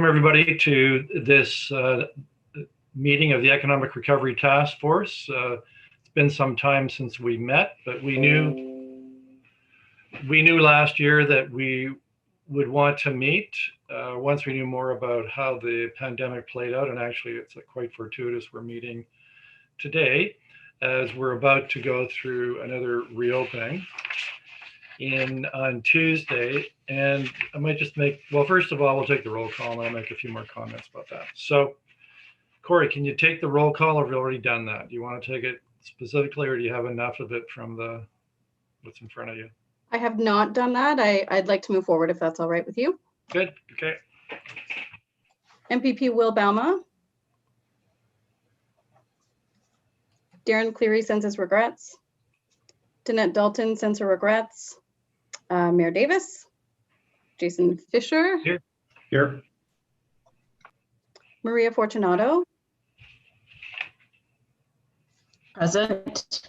Welcome everybody to this meeting of the Economic Recovery Task Force. It's been some time since we met, but we knew last year that we would want to meet once we knew more about how the pandemic played out. And actually, it's quite fortuitous we're meeting today as we're about to go through another reopening on Tuesday. And I might just first of all, we'll take the roll call and I'll make a few more comments about that. So Corey, can you take the roll call, or have you already done that? Do you want to take it specifically, or do you have enough of it from what's in front of you? I have not done that. I'd like to move forward if that's all right with you. Good, okay. MPP Will Bauma. Darren Cleary sends his regrets. Danette Dalton sends her regrets. Mayor Davis. Jason Fisher. Here. Maria Fortunato. Present.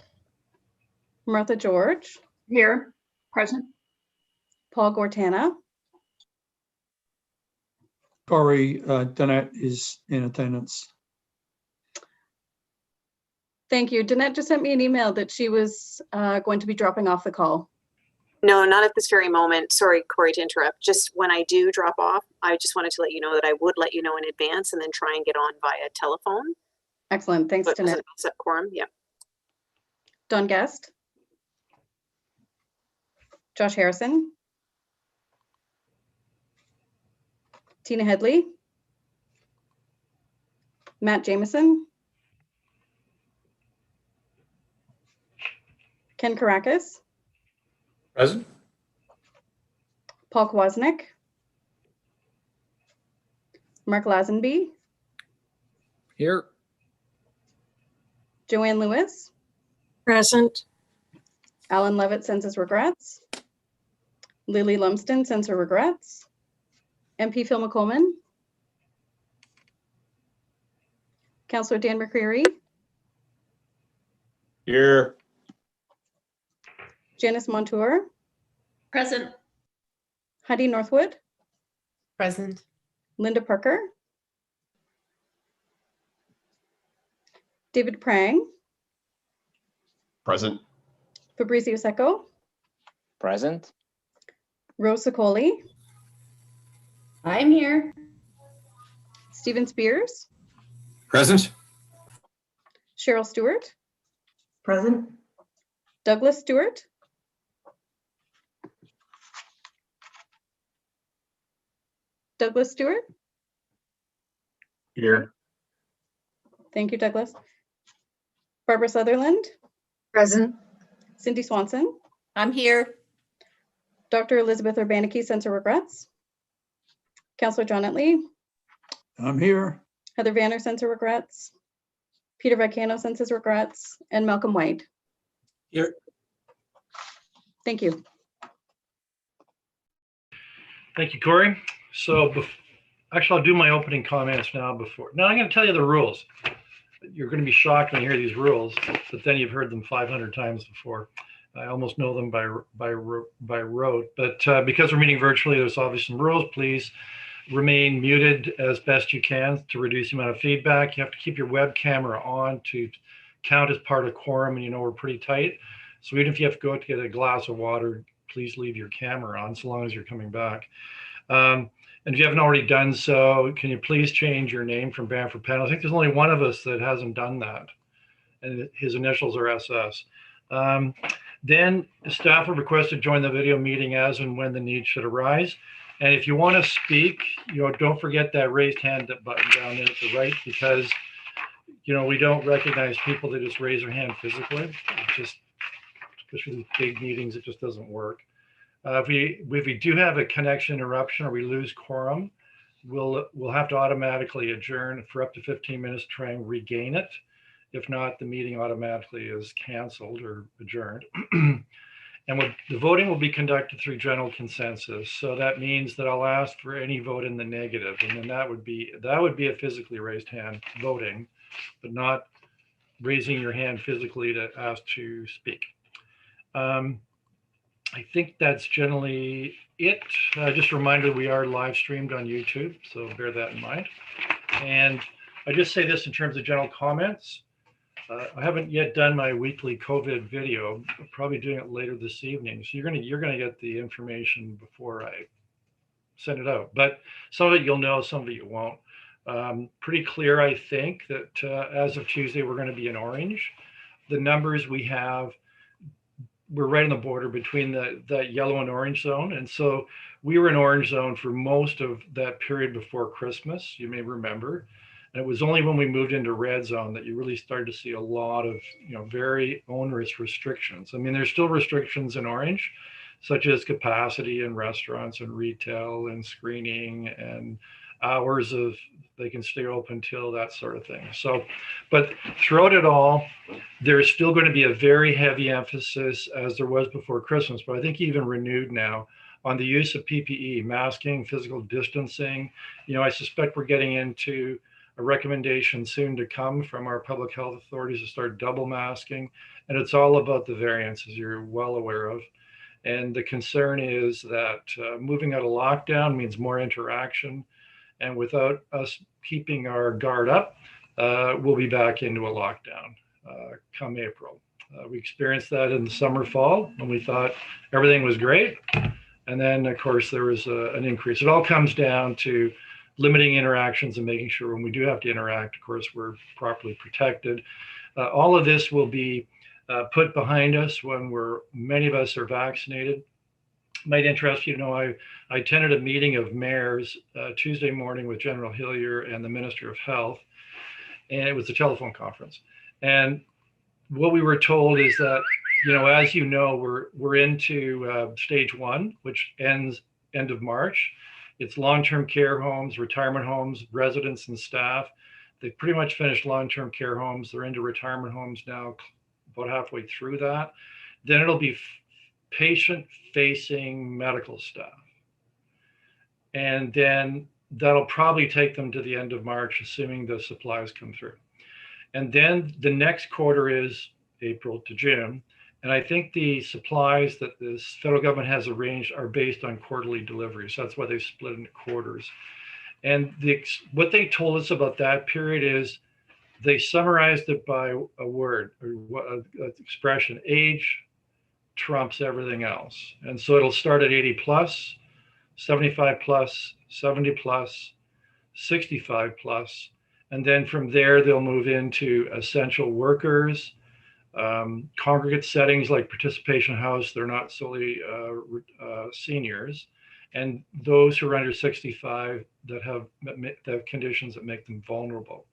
Martha George. Here. Present. Paul Gortana. Corey, Danette is in attendance. Thank you. Danette just sent me an email that she was going to be dropping off the call. No, not at this very moment. Sorry, Corey, to interrupt. Just when I do drop off, I just wanted to let you know that I would let you know in advance and then try and get on via telephone. Excellent. Thanks, But Danette. set quorum, yeah. Don Guest. Josh Harrison. Tina Headley. Matt Jameson. Ken Karakis. Present. Paul Kwasnick. Mark Lazenby. Here. Joanne Lewis. Present. Alan Levitt sends his regrets. Lily Lumsden sends her regrets. MP Phil McColman. Councillor Dan McCreary. Here. Janice Montour. Present. Heidi Northwood. Present. Linda Parker. David Prang. Present. Fabrizio Secco. Present. Rose Sicoli. I'm here. Stephen Spears. Present. Cheryl Stewart. Present. Douglas Stewart. Douglas Stewart. Here. Thank you, Douglas. Barbara Sutherland. Present. Cindy Swanson. I'm here. Dr. Elizabeth Urbaniki sends her regrets. Councillor John Utley. I'm here. Heather Vanner sends her regrets. Peter Vicano sends his regrets. And Malcolm White. Here. Thank you. Thank you, Corey. So actually, I'll do my opening comments now. Now I'm going to tell you the rules. You're going to be shocked when you hear these rules, but then you've heard them 500 times before. I almost know them by rote, but because we're meeting virtually, there's obviously some rules. Please remain muted as best you can to reduce the amount of feedback. You have to keep your web camera on to count as part of quorum, and we're pretty tight. So even if you have to go to get a glass of water, please leave your camera on so long as you're coming back. And if you haven't already done so, can you please change your name from Brantford Panel? I think there's only one of us that hasn't done that, and his initials are SS. Then staff will request to join the video meeting as and when the need should arise. And if you want to speak, don't forget that raised hand button down there to the right, because we don't recognize people that just raise their hand physically. It's just, especially these big meetings, it just doesn't work. If we do have a connection interruption or we lose quorum, we'll have to automatically adjourn for up to 15 minutes to try and regain it. If not, the meeting automatically is canceled or adjourned. And the voting will be conducted through general consensus. So that means that I'll ask for any vote in the negative, and then that would be a physically raised hand voting, but not raising your hand physically to ask to speak. I think that's generally it. Just a reminder, we are live streamed on YouTube, so bear that in mind. And I just say this in terms of general comments. I haven't yet done my weekly COVID video. I'm probably doing it later this evening. So you're gonna get the information before I send it out. But some of it you'll know, some of it you won't. Pretty clear, I think, that as of Tuesday we're going to be in orange. The numbers we have, we're right on the border between the yellow and orange zone, and so we were in orange zone for most of that period before Christmas. You may remember. And it was only when we moved into red zone that you really started to see a lot of, very onerous restrictions. I mean, there's still restrictions in orange, such as capacity in restaurants and retail and screening and hours of they can stay open till, that sort of thing. So, but throughout it all, there's still going to be a very heavy emphasis, as there was before Christmas, but I think even renewed now, on the use of PPE, masking, physical distancing. I suspect we're getting into a recommendation soon to come from our public health authorities to start double masking. And it's all about the variants, as you're well aware of. And the concern is that moving out of lockdown means more interaction. And without us keeping our guard up, we'll be back into a lockdown come April. We experienced that in the summer, fall, when we thought everything was great. And then, of course, there was an increase. It all comes down to limiting interactions and making sure when we do have to interact, of course, we're properly protected. All of this will be put behind us when many of us are vaccinated. Might interest you to know, I attended a meeting of mayors Tuesday morning with General Hillier and the Minister of Health, and it was a telephone conference. And what we were told is that, as you know, we're into stage 1, which ends end of March. It's long-term care homes, retirement homes, residents and staff. They've pretty much finished long-term care homes. They're into retirement homes now, about halfway through that. Then it'll be patient-facing medical staff. And then that'll probably take them to the end of March, assuming the supplies come through. And then the next quarter is April to June. And I think the supplies that this federal government has arranged are based on quarterly deliveries. That's why they split into quarters. And what they told us about that period is they summarized it by a word, or an expression: age trumps everything else. And so it'll start at 80 plus, 75 plus, 70 plus, 65 plus. And then from there, they'll move into essential workers, congregate settings like participation house. They're not solely seniors, and those who are under 65 that have conditions that make them vulnerable.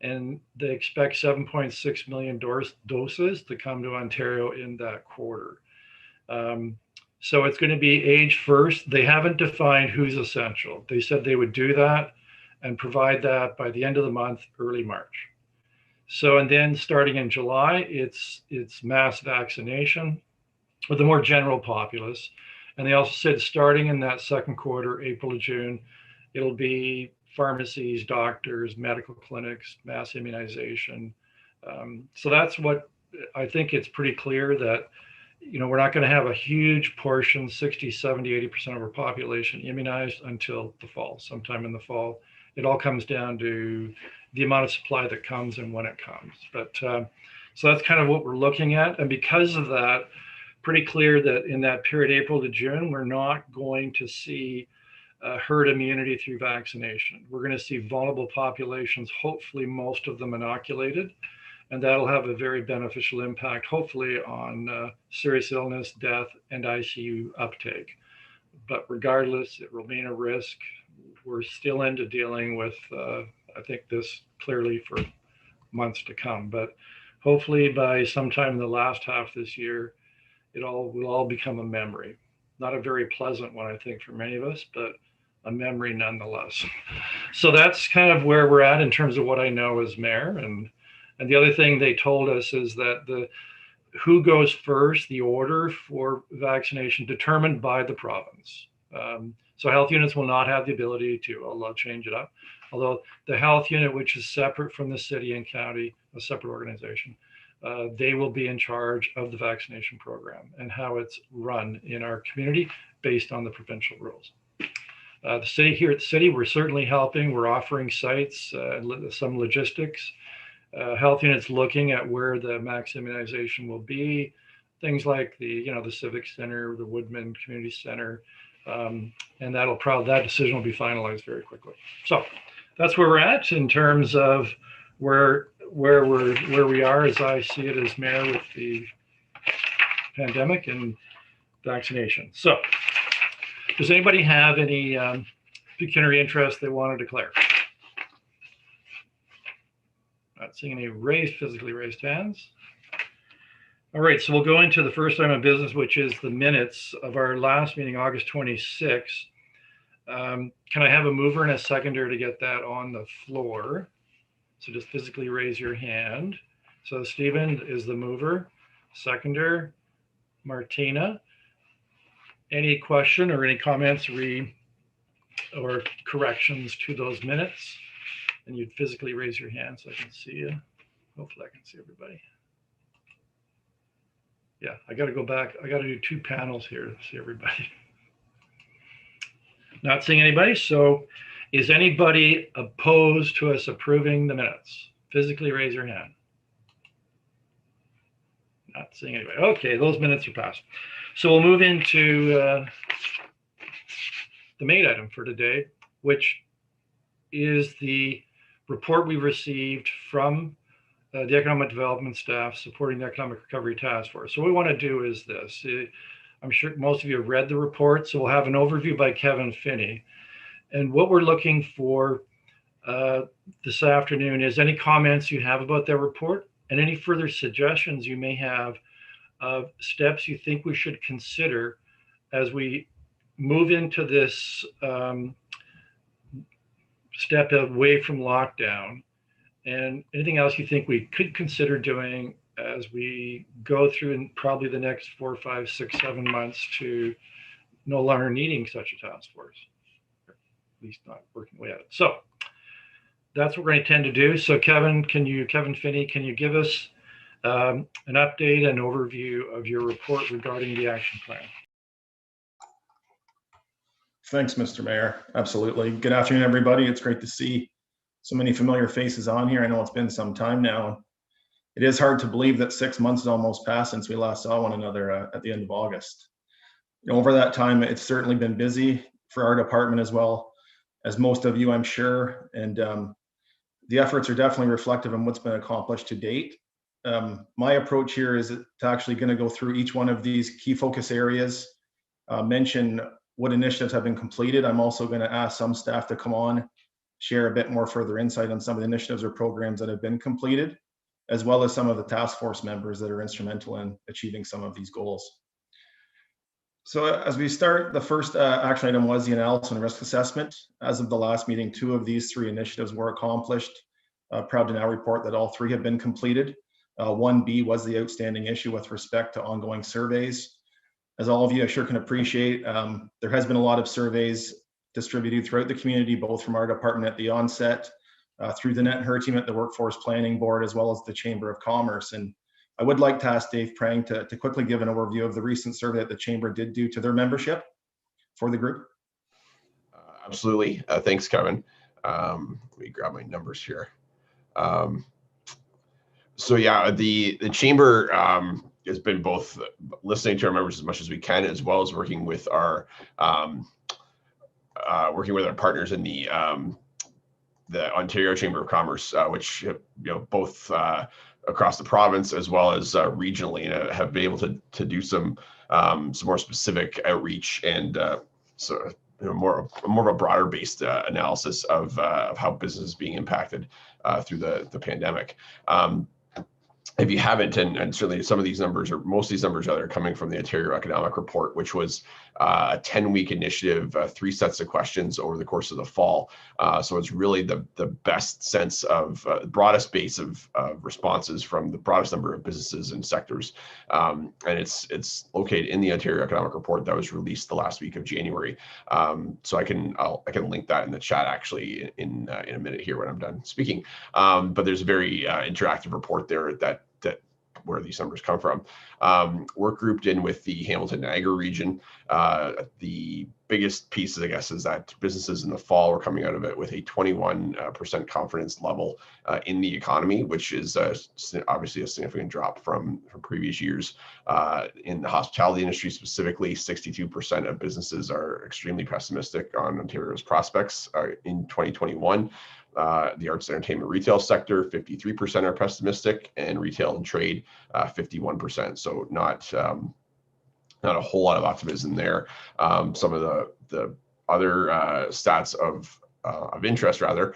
And they expect 7.6 million doses to come to Ontario in that quarter. So it's going to be age first. They haven't defined who's essential. They said they would do that and provide that by the end of the month, early March. So, and then starting in July, it's mass vaccination with the more general populace. And they also said starting in that second quarter, April to June, it'll be pharmacies, doctors, medical clinics, mass immunization. So that's what I think. It's pretty clear that, we're not going to have a huge portion, 60, 70, 80% of our population immunized until the fall, sometime in the fall. It all comes down to the amount of supply that comes and when it comes. But so that's kind of what we're looking at. And because of that, pretty clear that in that period, April to June, we're not going to see herd immunity through vaccination. We're going to see vulnerable populations, hopefully most of them inoculated, and that'll have a very beneficial impact, hopefully, on serious illness, death, and ICU uptake. But regardless, it will remain a risk. We're still into dealing with, I think, this clearly for months to come. But hopefully by sometime in the last half this year, it will all become a memory. Not a very pleasant one, I think, for many of us, but a memory nonetheless. So that's kind of where we're at in terms of what I know as mayor. And the other thing they told us is that who goes first, the order for vaccination determined by the province. So health units will not have the ability to, I'll change it up. Although the health unit, which is separate from the city and county, a separate organization, they will be in charge of the vaccination program and how it's run in our community based on the provincial rules. The city here at the city, we're certainly helping. We're offering sites, some logistics. Health units looking at where the max immunization will be, things like the Civic Center, the Woodman Community Center, and that decision will be finalized very quickly. So that's where we're at in terms of where we are, as I see it as mayor, with the pandemic and vaccination. So does anybody have any pecuniary interest they want to declare? Not seeing any physically raised hands. All right, so we'll go into the first item of business, which is the minutes of our last meeting, August 26th. Can I have a mover and a seconder to get that on the floor? So just physically raise your hand. So Stephen is the mover, seconder, Martina. Any question or any comments or corrections to those minutes? And you'd physically raise your hand so I can see you. Hopefully I can see everybody. Yeah, I got to go back. I got to do 2 panels here to see everybody. Not seeing anybody. So is anybody opposed to us approving the minutes? Physically raise your hand. Not seeing anybody. Okay, those minutes are passed. So we'll move into the main item for today, which is the report we received from the economic development staff supporting the economic recovery task force. So what we want to do is this. I'm sure most of you have read the report, so we'll have an overview by Kevin Finney. And what we're looking for this afternoon is any comments you have about that report and any further suggestions you may have of steps you think we should consider as we move into this step away from lockdown, and anything else you think we could consider doing as we go through in probably the next 4, 5, 6, 7 months to no longer needing such a task force, or at least not working away at it. So that's what we're going to tend to do. So Kevin Finney, can you give us an update and overview of your report regarding the action plan? Thanks, Mr. Mayor. Absolutely. Good afternoon, everybody. It's great to see so many familiar faces on here. I know it's been some time now. It is hard to believe that 6 months has almost passed since we last saw one another at the end of August. Over that time, it's certainly been busy for our department as well as most of you, I'm sure. And the efforts are definitely reflective of what's been accomplished to date. My approach here is to actually going to go through each one of these key focus areas, mention what initiatives have been completed. I'm also going to ask some staff to come on, share a bit more further insight on some of the initiatives or programs that have been completed, as well as some of the task force members that are instrumental in achieving some of these goals. So as we start, the first action item was the analysis and risk assessment. As of the last meeting, 2 of these 3 initiatives were accomplished. Proud to now report that all 3 have been completed. 1B was the outstanding issue with respect to ongoing surveys. As all of you, I sure can appreciate, there has been a lot of surveys distributed throughout the community, both from our department at the onset, through the Net and Her team at the Workforce Planning Board, as well as the Chamber of Commerce. And I would like to ask Dave Prang to quickly give an overview of the recent survey that the Chamber did do to their membership for the group. Absolutely. Thanks, Kevin. Let me grab my numbers here. So yeah, the Chamber has been both listening to our members as much as we can, as well as working with our partners in the Ontario Chamber of Commerce, which both across the province as well as regionally, have been able to do some more specific outreach and more of a broader based analysis of how business is being impacted through the pandemic. If you haven't, and certainly some of these numbers, or most of these numbers are coming from the Ontario Economic Report, which was a 10-week initiative, 3 sets of questions over the course of the fall. So it's really the best sense of broadest base of responses from the broadest number of businesses and sectors. And it's located in the Ontario Economic Report that was released the last week of January. So I can link that in the chat actually in a minute here when I'm done speaking. But there's a very interactive report there that where these numbers come from. We're grouped in with the Hamilton Niagara region. The biggest piece, I guess, is that businesses in the fall are coming out of it with a 21% confidence level in the economy, which is obviously a significant drop from previous years. In the hospitality industry specifically, 62% of businesses are extremely pessimistic on Ontario's prospects in 2021. The arts, entertainment, retail sector, 53% are pessimistic, and retail and trade, 51%. So not a whole lot of optimism there. Some of the other stats of interest, rather,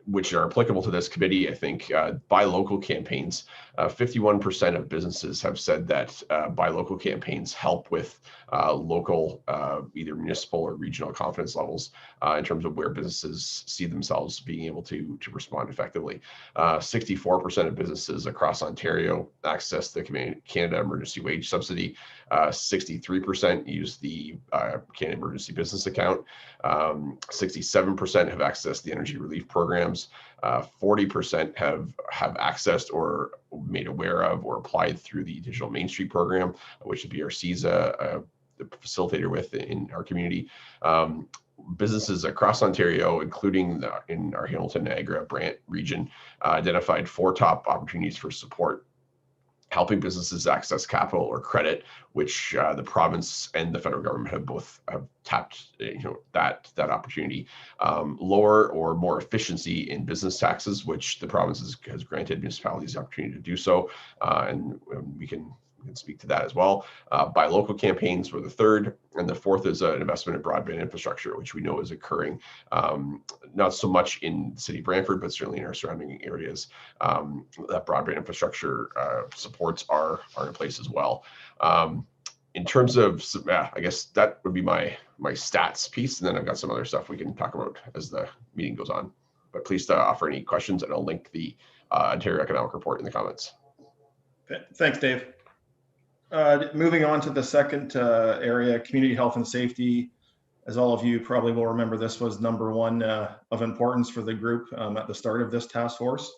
which are applicable to this committee, I think, buy local campaigns. 51% of businesses have said that buy local campaigns help with local, either municipal or regional confidence levels in terms of where businesses see themselves being able to respond effectively. 64% of businesses across Ontario access the Canada Emergency Wage Subsidy. 63% use the Canada Emergency Business Account. 67% have accessed the energy relief programs. 40% have accessed or made aware of or applied through the Digital Main Street program, which the BRC is a facilitator with in our community. Businesses across Ontario, including in our Hamilton Niagara Brant region, identified 4 top opportunities for support: helping businesses access capital or credit, which the province and the federal government have tapped, that opportunity. Lower or more efficiency in business taxes, which the province has granted municipalities the opportunity to do so, and we can speak to that as well. Buy local campaigns were the third, and the fourth is an investment in broadband infrastructure, which we know is occurring, not so much in the city of Brantford, but certainly in our surrounding areas. That broadband infrastructure supports are in place as well. In terms of, I guess that would be my stats piece, and then I've got some other stuff we can talk about as the meeting goes on. But please offer any questions, and I'll link the Ontario Economic Report in the comments. Thanks, Dave. Moving on to the second area, community health and safety. As all of you probably will remember, this was number 1 of importance for the group at the start of this task force.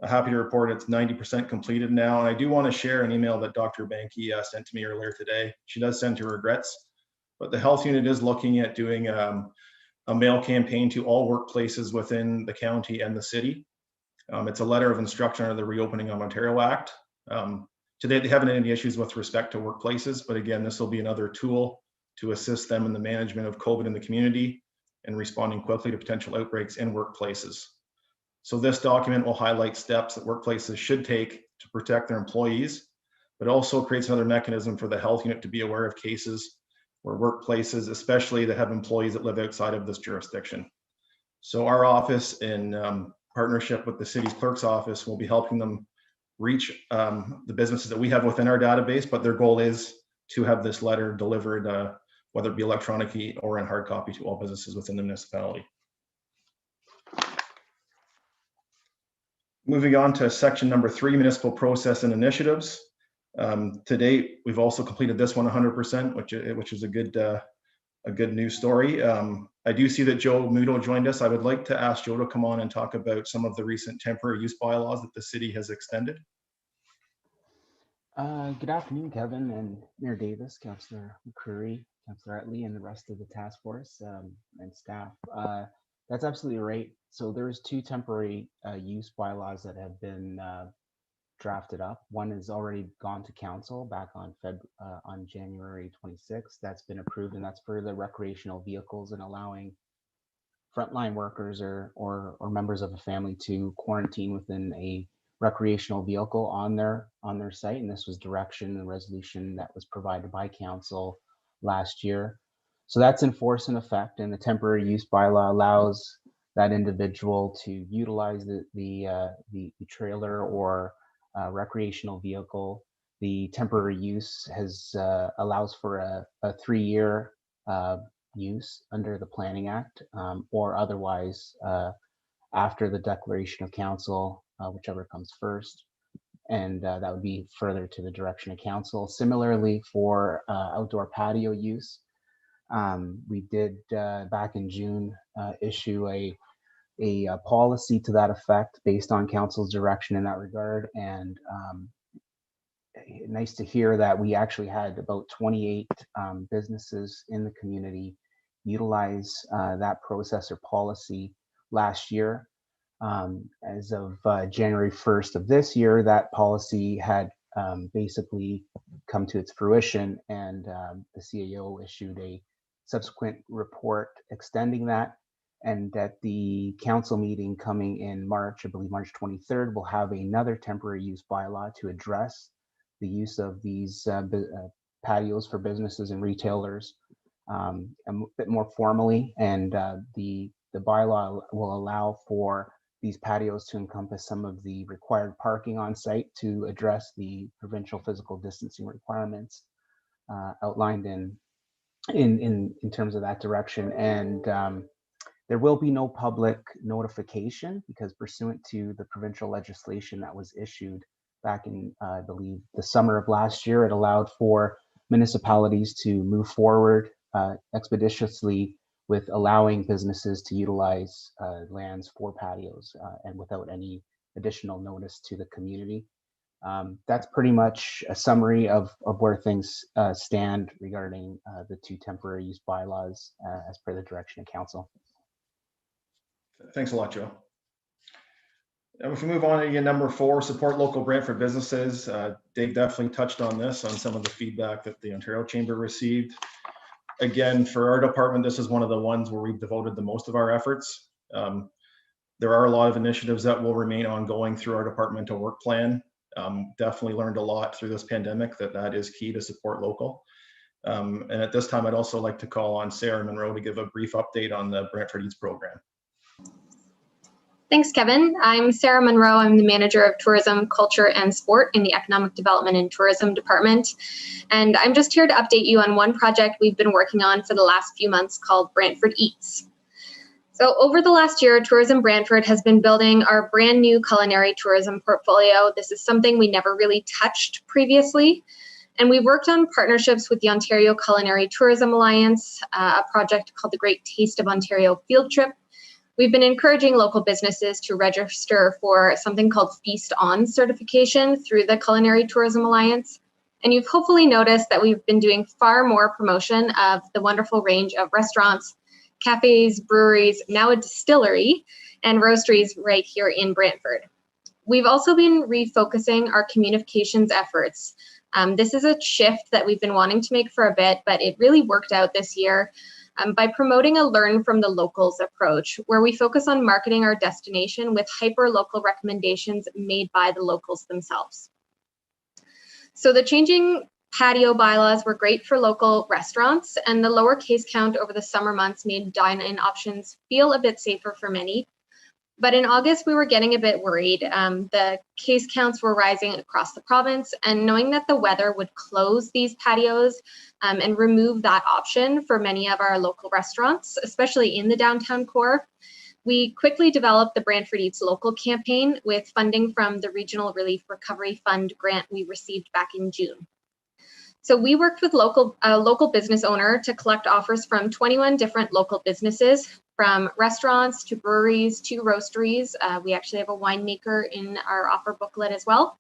Happy to report it's 90% completed now. And I do want to share an email that Dr. Banky sent to me earlier today. She does send her regrets, but the health unit is looking at doing a mail campaign to all workplaces within the county and the city. It's a letter of instruction under the Reopening of Ontario Act. Today, they haven't had any issues with respect to workplaces, but again, this will be another tool to assist them in the management of COVID in the community and responding quickly to potential outbreaks in workplaces. So this document will highlight steps that workplaces should take to protect their employees, but also creates another mechanism for the health unit to be aware of cases where workplaces, especially that have employees that live outside of this jurisdiction. So our office, in partnership with the city's clerk's office, will be helping them reach the businesses that we have within our database, but their goal is to have this letter delivered, whether it be electronically or in hard copy, to all businesses within the municipality. Moving on to section number 3, municipal process and initiatives. To date, we've also completed this one 100%, which is a good news story. I do see that Joe Muto joined us. I would like to ask Joe to come on and talk about some of the recent temporary use bylaws that the city has extended. Good afternoon, Kevin and Mayor Davis, Councillor McCreary, Councillor Utley, and the rest of the task force and staff. That's absolutely right. So there's 2 temporary use bylaws that have been drafted up. One has already gone to council back on January 26th. That's been approved, and that's for the recreational vehicles and allowing frontline workers or members of a family to quarantine within a recreational vehicle on their site. And this was direction and resolution that was provided by council last year. So that's in force and effect, and the temporary use bylaw allows that individual to utilize the trailer or recreational vehicle. The temporary use allows for a 3-year use under the Planning Act, or otherwise after the declaration of council, whichever comes first, and that would be further to the direction of council. Similarly, for outdoor patio use, we did back in June issue a a policy to that effect based on council's direction in that regard. And nice to hear that we actually had about 28 businesses in the community utilize that process or policy last year. As of January 1st of this year, that policy had basically come to its fruition, and the CAO issued a subsequent report extending that. And at the council meeting coming in March, I believe March 23rd, we'll have another temporary use bylaw to address the use of these patios for businesses and retailers a bit more formally. And the bylaw will allow for these patios to encompass some of the required parking on site to address the provincial physical distancing requirements outlined in terms of that direction. And there will be no public notification because pursuant to the provincial legislation that was issued back in, I believe, the summer of last year, it allowed for municipalities to move forward expeditiously with allowing businesses to utilize lands for patios and without any additional notice to the community. That's pretty much a summary of where things stand regarding the two temporary use bylaws as per the direction of council. Thanks a lot, Joe. And if we move on to number 4, support local Brantford businesses. Dave definitely touched on this, on some of the feedback that the Ontario Chamber received. Again, for our department, this is one of the ones where we've devoted the most of our efforts. There are a lot of initiatives that will remain ongoing through our departmental work plan. Definitely learned a lot through this pandemic that is key to support local. And at this time, I'd also like to call on Sarah Monroe to give a brief update on the Brantford Eats program. Thanks, Kevin. I'm Sarah Monroe. I'm the Manager of Tourism, Culture, and Sport in the Economic Development and Tourism Department. And I'm just here to update you on one project we've been working on for the last few months called Brantford Eats. So over the last year, Tourism Brantford has been building our brand new culinary tourism portfolio. This is something we never really touched previously. And we've worked on partnerships with the Ontario Culinary Tourism Alliance, a project called the Great Taste of Ontario Field Trip. We've been encouraging local businesses to register for something called Feast On certification through the Culinary Tourism Alliance. And you've hopefully noticed that we've been doing far more promotion of the wonderful range of restaurants, cafes, breweries, now a distillery, and roasteries right here in Brantford. We've also been refocusing our communications efforts. This is a shift that we've been wanting to make for a bit, but it really worked out this year. By promoting a learn from the locals approach, where we focus on marketing our destination with hyper-local recommendations made by the locals themselves. So the changing patio bylaws were great for local restaurants, and the lower case count over the summer months made dine-in options feel a bit safer for many. But in August, we were getting a bit worried. The case counts were rising across the province, and knowing that the weather would close these patios and remove that option for many of our local restaurants, especially in the downtown core, we quickly developed the Brantford Eats Local campaign with funding from the Regional Relief Recovery Fund grant we received back in June. So we worked with a local business owner to collect offers from 21 different local businesses, from restaurants to breweries to roasteries. We actually have a winemaker in our offer booklet as well.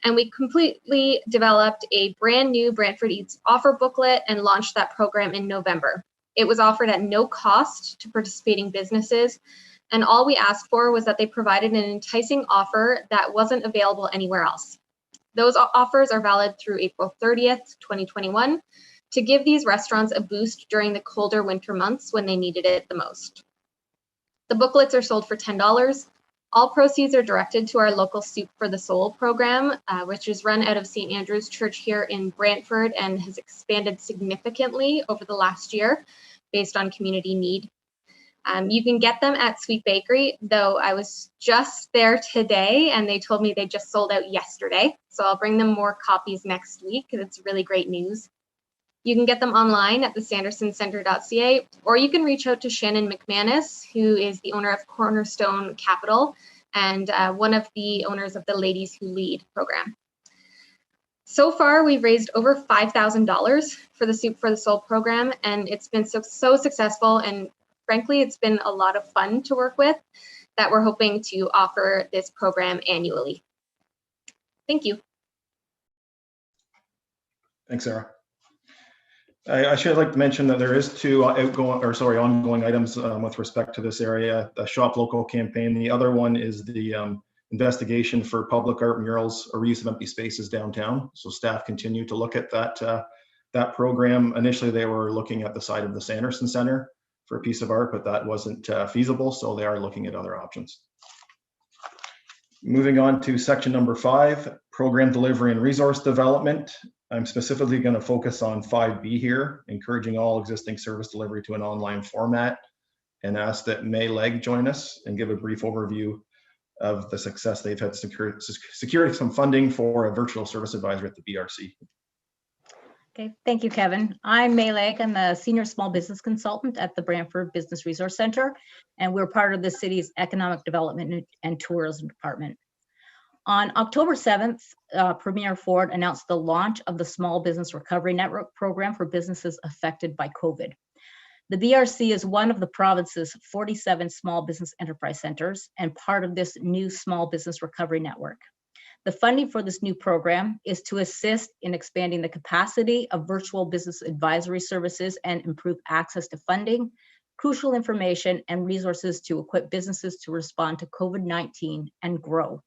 And we completely developed a brand new Brantford Eats offer booklet and launched that program in November. It was offered at no cost to participating businesses. And all we asked for was that they provided an enticing offer that wasn't available anywhere else. Those offers are valid through April 30th, 2021, to give these restaurants a boost during the colder winter months when they needed it the most. The booklets are sold for $10. All proceeds are directed to our local Soup for the Soul program, which is run out of St. Andrew's Church here in Brantford and has expanded significantly over the last year based on community need. You can get them at Sweet Bakery, though I was just there today and they told me they just sold out yesterday. So I'll bring them more copies next week because it's really great news. You can get them online at thesandersoncentre.ca, or you can reach out to Shannon McManus, who is the owner of Cornerstone Capital and one of the owners of the Ladies Who Lead program. So far, we've raised over $5,000 for the Soup for the Soul program, and it's been so successful. And frankly, it's been a lot of fun to work with that we're hoping to offer this program annually. Thank you. Thanks, Sarah. I should like to mention that there is two ongoing items with respect to this area, the Shop Local campaign. The other one is the investigation for public art murals or reuse of empty spaces downtown. So staff continue to look at that program. Initially, they were looking at the side of the Sanderson Center for a piece of art, but that wasn't feasible. So they are looking at other options. Moving on to section number 5, program delivery and resource development. I'm specifically going to focus on 5B here, encouraging all existing service delivery to an online format, and ask that May Legg join us and give a brief overview of the success they've had securing some funding for a virtual service advisor at the BRC. Okay, thank you, Kevin. I'm May Legg. I'm a senior small business consultant at the Brantford Business Resource Center, and we're part of the city's economic development and tourism department. On October 7th, Premier Ford announced the launch of the Small Business Recovery Network program for businesses affected by COVID. The BRC is one of the province's 47 small business enterprise centers and part of this new Small Business Recovery Network. The funding for this new program is to assist in expanding the capacity of virtual business advisory services and improve access to funding, crucial information, and resources to equip businesses to respond to COVID-19 and grow.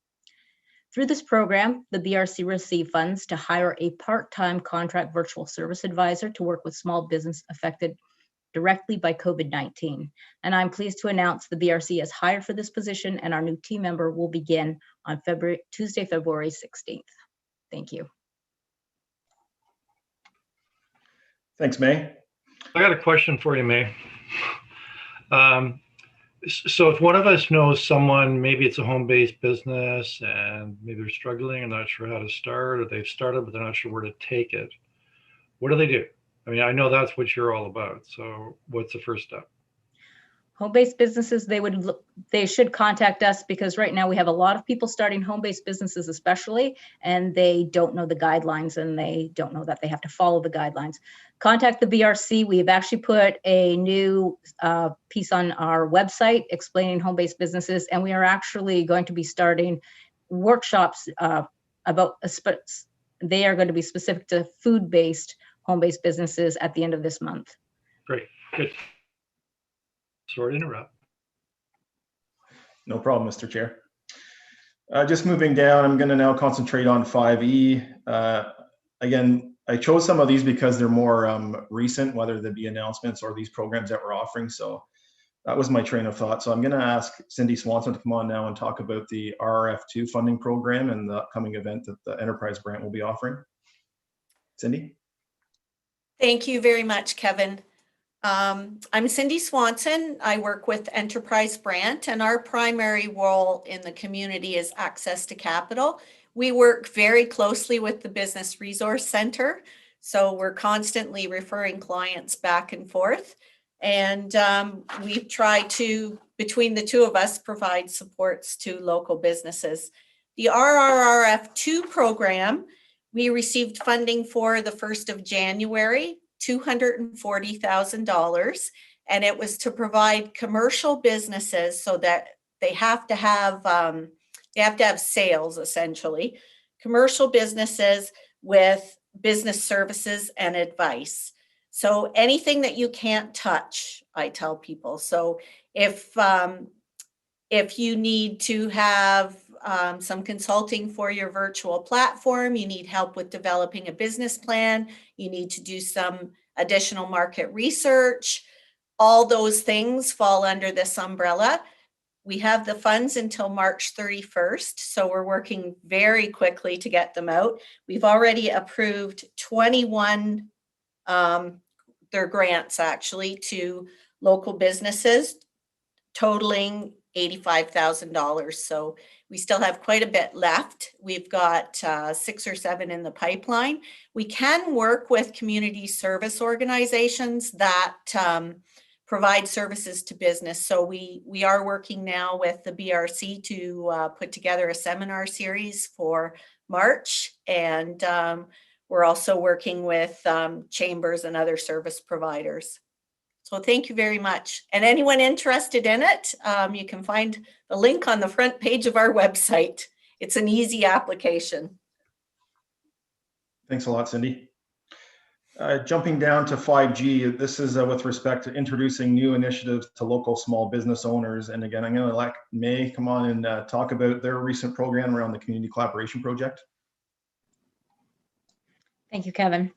Through this program, the BRC received funds to hire a part-time contract virtual service advisor to work with small business affected directly by COVID-19. And I'm pleased to announce the BRC has hired for this position, and our new team member will begin on Tuesday, February 16th. Thank you. Thanks, May. I got a question for you, May. So if one of us knows someone, maybe it's a home-based business and maybe they're struggling and not sure how to start, or they've started but they're not sure where to take it, what do they do? I mean, I know that's what you're all about. So what's the first step? Home-based businesses, they should contact us, because right now we have a lot of people starting home-based businesses especially, and they don't know the guidelines and they don't know that they have to follow the guidelines. Contact the BRC. We've actually put a new piece on our website explaining home-based businesses, and we are actually going to be starting workshops they are going to be specific to food-based home-based businesses at the end of this month. Great, good. Sorry to interrupt. No problem, Mr. Chair. Just moving down, I'm going to now concentrate on 5E. Again, I chose some of these because they're more recent, whether they be announcements or these programs that we're offering. So that was my train of thought. So I'm going to ask Cindy Swanson to come on now and talk about the RRF2 funding program and the upcoming event that the Enterprise Brant will be offering. Cindy? Thank you very much, Kevin. I'm Cindy Swanson. I work with Enterprise Brant, and our primary role in the community is access to capital. We work very closely with the Business Resource Center, so we're constantly referring clients back and forth. And we try to, between the two of us, provide supports to local businesses. The RRF2 program, we received funding for the 1st of January, $240,000, and it was to provide commercial businesses so that they have to have sales, essentially, commercial businesses with business services and advice. So anything that you can't touch, I tell people. So if you need to have some consulting for your virtual platform, you need help with developing a business plan, you need to do some additional market research, all those things fall under this umbrella. We have the funds until March 31st, so we're working very quickly to get them out. We've already approved 21 their grants actually to local businesses, totaling $85,000. So we still have quite a bit left. We've got 6 or 7 in the pipeline. We can work with community service organizations that provide services to business. So we are working now with the BRC to put together a seminar series for March. And we're also working with chambers and other service providers. So thank you very much. And anyone interested in it, you can find the link on the front page of our website. It's an easy application. Thanks a lot, Cindy. Jumping down to 5G, this is with respect to introducing new initiatives to local small business owners. And again, I'm going to let May come on and talk about their recent program around the Community Collaboration Project. Thank you, Kevin.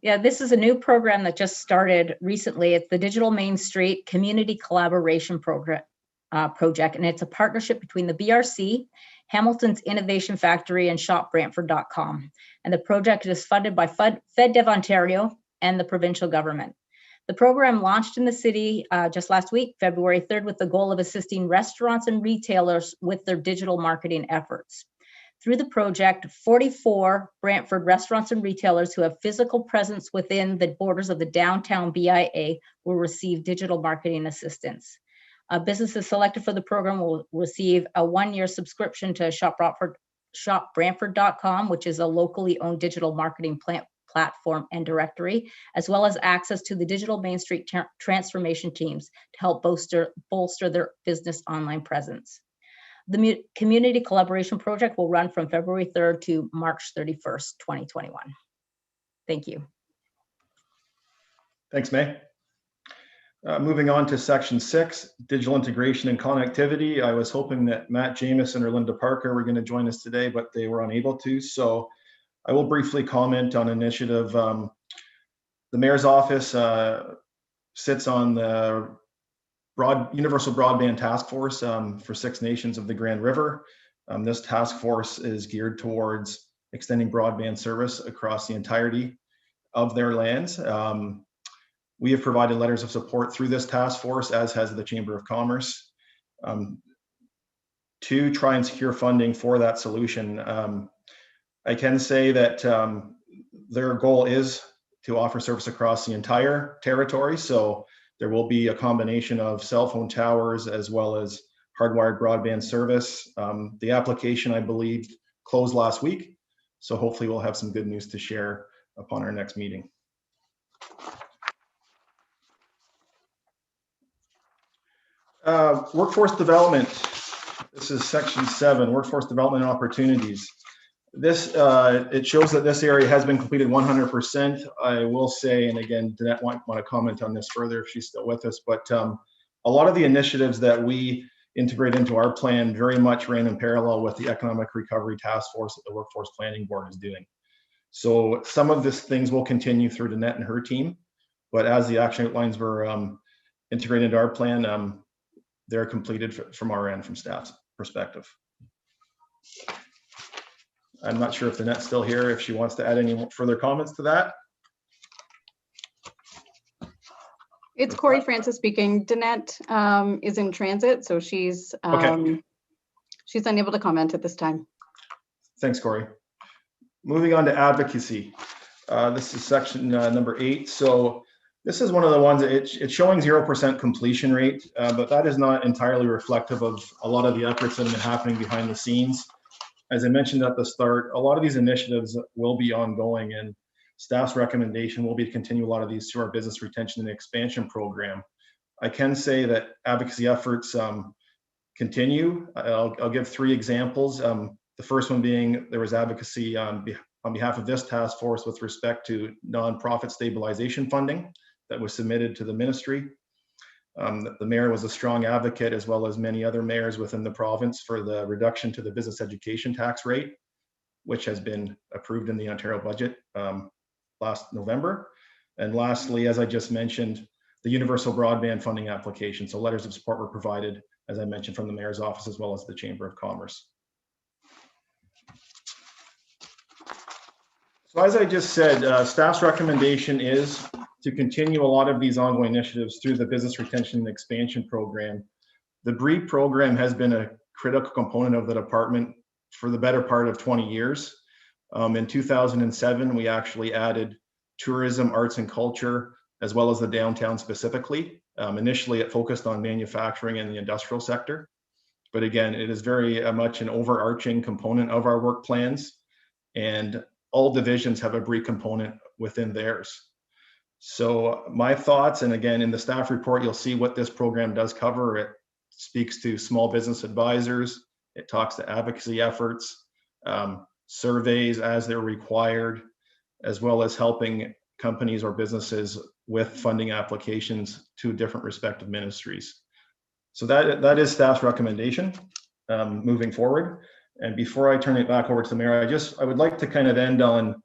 Yeah, this is a new program that just started recently. It's the Digital Main Street Community Collaboration Project, and it's a partnership between the BRC, Hamilton's Innovation Factory, and shopbrantford.com. And the project is funded by FedDev Ontario and the provincial government. The program launched in the city just last week, February 3rd, with the goal of assisting restaurants and retailers with their digital marketing efforts. Through the project, 44 Brantford restaurants and retailers who have physical presence within the borders of the downtown BIA will receive digital marketing assistance. Businesses selected for the program will receive a one-year subscription to shopbrantford.com, which is a locally owned digital marketing platform and directory, as well as access to the Digital Main Street transformation teams to help bolster their business online presence. The Community Collaboration Project will run from February 3rd to March 31st, 2021. Thank you. Thanks, May. Moving on to section 6, digital integration and connectivity. I was hoping that Matt Jamieson or Linda Parker were going to join us today, but they were unable to. So I will briefly comment on an initiative. The Mayor's Office sits on the Universal Broadband Task Force for 6 nations of the Grand River. This task force is geared towards extending broadband service across the entirety of their lands. We have provided letters of support through this task force, as has the Chamber of Commerce, to try and secure funding for that solution. I can say that their goal is to offer service across the entire territory. So there will be a combination of cell phone towers as well as hardwired broadband service. The application, I believe, closed last week. So hopefully we'll have some good news to share upon our next meeting. Workforce development. This is section 7, workforce development and opportunities. This, it shows that this area has been completed 100%. I will say, and again, Danette want to comment on this further if she's still with us, but a lot of the initiatives that we integrate into our plan very much ran in parallel with the Economic Recovery Task Force that the Workforce Planning Board is doing. So some of these things will continue through Danette and her team, but as the action outlines were integrated into our plan, they're completed from our end, from staff's perspective. I'm not sure if Danette's still here, if she wants to add any further comments to that. It's Corey Francis speaking. Danette is in transit, so she's she's unable to comment at this time. Thanks, Corey. Moving on to advocacy. This is section number 8. So this is one of the ones that it's showing 0% completion rate, but that is not entirely reflective of a lot of the efforts that have been happening behind the scenes. As I mentioned at the start, a lot of these initiatives will be ongoing, and staff's recommendation will be to continue a lot of these through our business retention and expansion program. I can say that advocacy efforts continue. I'll give 3 examples. The first one being there was advocacy on behalf of this task force with respect to nonprofit stabilization funding that was submitted to the ministry. The mayor was a strong advocate, as well as many other mayors within the province, for the reduction to the business education tax rate, which has been approved in the Ontario budget last November. And lastly, as I just mentioned, the universal broadband funding application. So letters of support were provided, as I mentioned, from the mayor's office, as well as the Chamber of Commerce. So as I just said, staff's recommendation is to continue a lot of these ongoing initiatives through the Business Retention and Expansion Program. The BREE program has been a critical component of the department for the better part of 20 years. In 2007, we actually added tourism, arts and culture, as well as the downtown specifically. Initially, it focused on manufacturing and the industrial sector. But again, it is very much an overarching component of our work plans, and all divisions have a BREE component within theirs. So my thoughts, and again, in the staff report, you'll see what this program does cover. It speaks to small business advisors. It talks to advocacy efforts, surveys as they're required, as well as helping companies or businesses with funding applications to different respective ministries. So that is staff's recommendation moving forward. And before I turn it back over to the mayor, I would like to kind of end on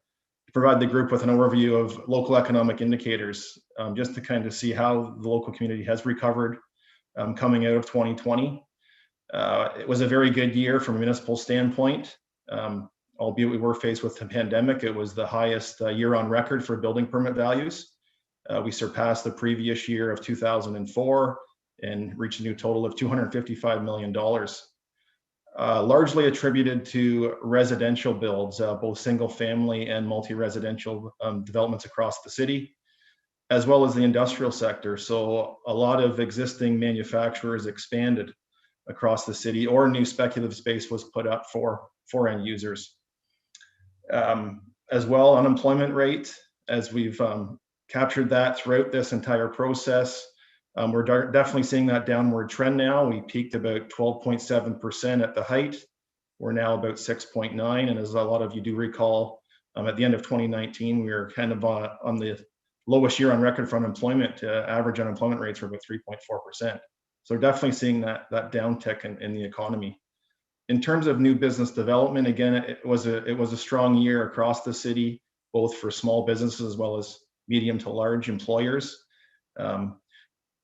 provide the group with an overview of local economic indicators, just to kind of see how the local community has recovered coming out of 2020. It was a very good year from a municipal standpoint, albeit we were faced with the pandemic. It was the highest year on record for building permit values. We surpassed the previous year of 2004 and reached a new total of $255 million. Largely attributed to residential builds, both single family and multi-residential developments across the city, as well as the industrial sector. So a lot of existing manufacturers expanded across the city, or new speculative space was put up for end users. As well, unemployment rate, as we've captured that throughout this entire process, we're definitely seeing that downward trend now. We peaked about 12.7% at the height. We're now about 6.9. And as a lot of you do recall, at the end of 2019, we were kind of on the lowest year on record for unemployment. Average unemployment rates were about 3.4%. So we're definitely seeing that downtick in the economy. In terms of new business development, again, it was a strong year across the city, both for small businesses as well as medium to large employers.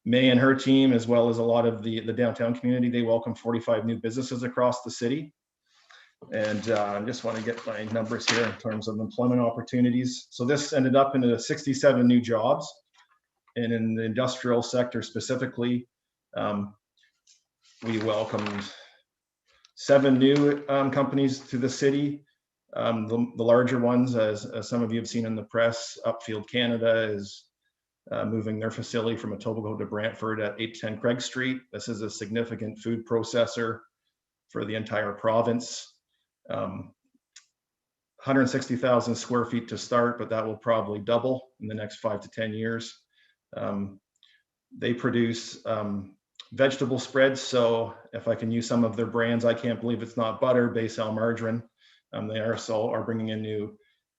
May and her team, as well as a lot of the downtown community, they welcomed 45 new businesses across the city. And I just want to get my numbers here in terms of employment opportunities. So this ended up in 67 new jobs. And in the industrial sector specifically, we welcomed 7 new companies to the city. The larger ones, as some of you have seen in the press, Upfield Canada is moving their facility from Etobicoke to Brantford at 810 Craig Street. This is a significant food processor for the entire province. 160,000 square feet to start, but that will probably double in the next 5 to 10 years. They produce vegetable spreads. So if I can use some of their brands, I can't believe it's not butter, Baysal margarine. They also are bringing a new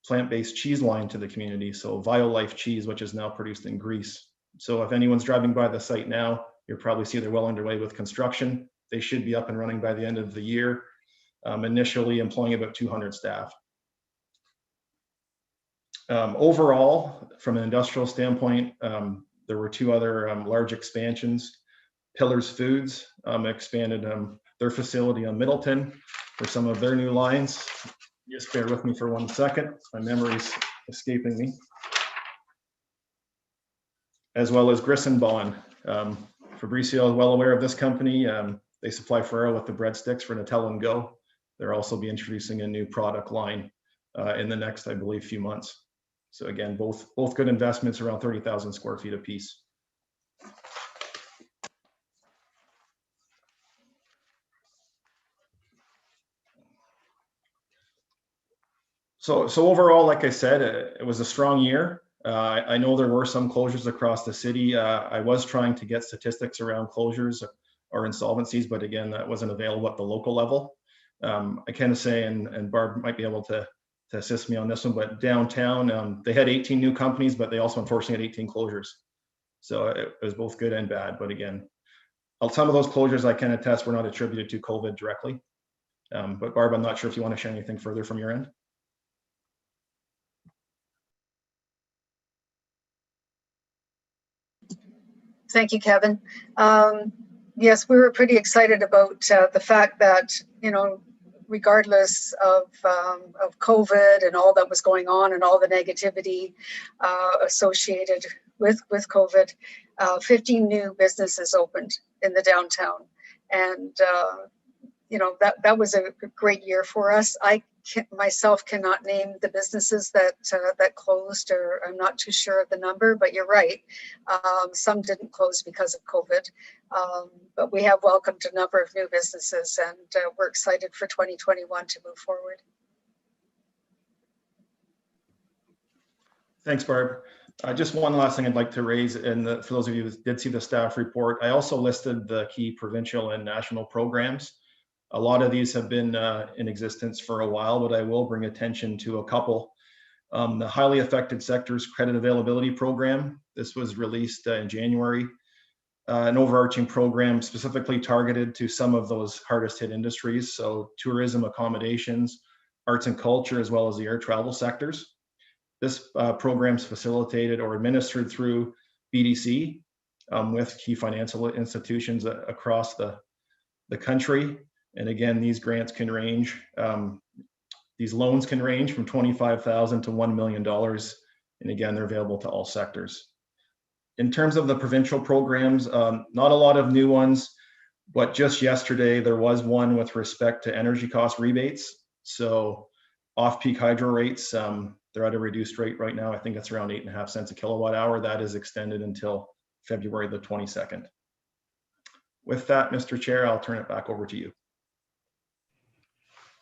plant-based cheese line to the community. So Violife cheese, which is now produced in Greece. So if anyone's driving by the site now, you'll probably see they're well underway with construction. They should be up and running by the end of the year, initially employing about 200 staff. Overall, from an industrial standpoint, there were 2 other large expansions. Pillars Foods expanded their facility on Middleton for some of their new lines. Just bear with me for 1 second. My memory's escaping me. As well as Grissenbahn. Fabricio is well aware of this company. They supply Ferrero with the breadsticks for Nutella and Go. They'll also be introducing a new product line in the next, I believe, few months. So again, both good investments, around 30,000 square feet apiece. So overall, like I said, it was a strong year. I know there were some closures across the city. I was trying to get statistics around closures or insolvencies, but again, that wasn't available at the local level. I can say, and Barb might be able to assist me on this one, but downtown, they had 18 new companies, but they also unfortunately had 18 closures. So it was both good and bad. But again, some of those closures I can attest were not attributed to COVID directly. But Barb, I'm not sure if you want to share anything further from your end. Thank you, Kevin. Yes, we were pretty excited about the fact that, regardless of COVID and all that was going on and all the negativity associated with COVID, 15 new businesses opened in the downtown. And, that was a great year for us. I myself cannot name the businesses that closed, or I'm not too sure of the number, but you're right. Some didn't close because of COVID, but we have welcomed a number of new businesses, and we're excited for 2021 to move forward. Thanks, Barb. Just one last thing I'd like to raise, and for those of you that did see the staff report, I also listed the key provincial and national programs. A lot of these have been in existence for a while, but I will bring attention to a couple. The Highly Affected Sectors Credit Availability Program, this was released in January. An overarching program specifically targeted to some of those hardest hit industries, so tourism, accommodations, arts and culture, as well as the air travel sectors. This program is facilitated or administered through BDC with key financial institutions across the country. And again, these grants can range, these loans can range from $25,000 to $1 million. And again, they're available to all sectors. In terms of the provincial programs, not a lot of new ones, but just yesterday there was one with respect to energy cost rebates. So off-peak hydro rates, they're at a reduced rate right now. I think it's around 8.5 cents a kilowatt hour. That is extended until February the 22nd. With that, Mr. Chair, I'll turn it back over to you.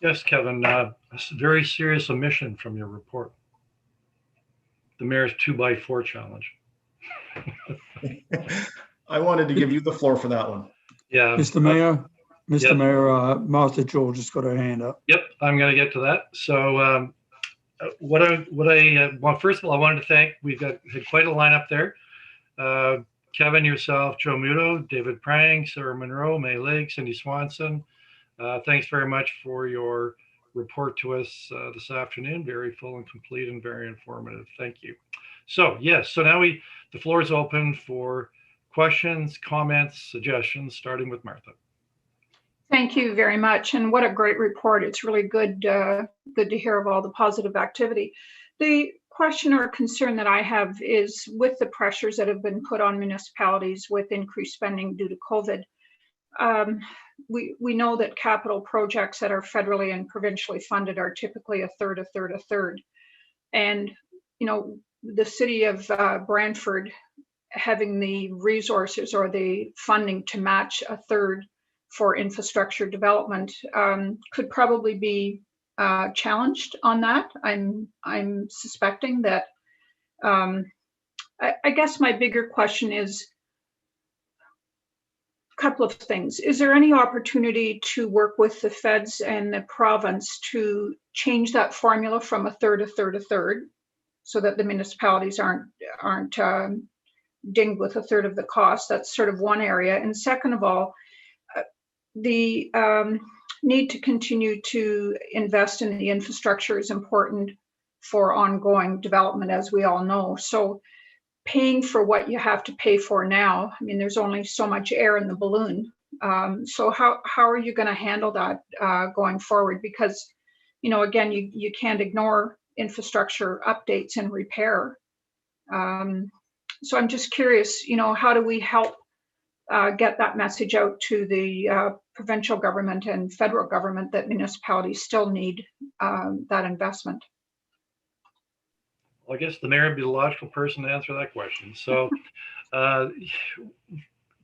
Yes, Kevin, a very serious omission from your report. The mayor's 2x4 challenge. I wanted to give you the floor for that one. Yeah. Mr. Mayor, Yep. Mayor, Martha George has got her hand up. Yep, I'm going to get to that. So well, first of all, I wanted to thank, we've had quite a lineup there. Kevin, yourself, Joe Muto, David Prang, Sarah Monroe, May Lake, Cindy Swanson. Thanks very much for your report to us this afternoon. Very full and complete and very informative. Thank you. So yes, so now the floor is open for questions, comments, suggestions, starting with Martha. Thank you very much, and what a great report. It's really good to hear of all the positive activity. The question or concern that I have is with the pressures that have been put on municipalities with increased spending due to COVID. We know that capital projects that are federally and provincially funded are typically a third. And, you know, the city of Brantford having the resources or the funding to match a third for infrastructure development could probably be challenged on that. I'm suspecting that. I guess my bigger question is a couple of things. Is there any opportunity to work with the feds and the province to change that formula from a third, so that the municipalities aren't dinged with a third of the cost? That's sort of one area. And second of all, the need to continue to invest in the infrastructure is important for ongoing development, as we all know. So paying for what you have to pay for now, I mean, there's only so much air in the balloon. So how are you going to handle that going forward? Because, you know, again, you can't ignore infrastructure updates and repair. So I'm just curious, you know, how do we help get that message out to the provincial government and federal government that municipalities still need that investment? Well, I guess the mayor would be the logical person to answer that question. So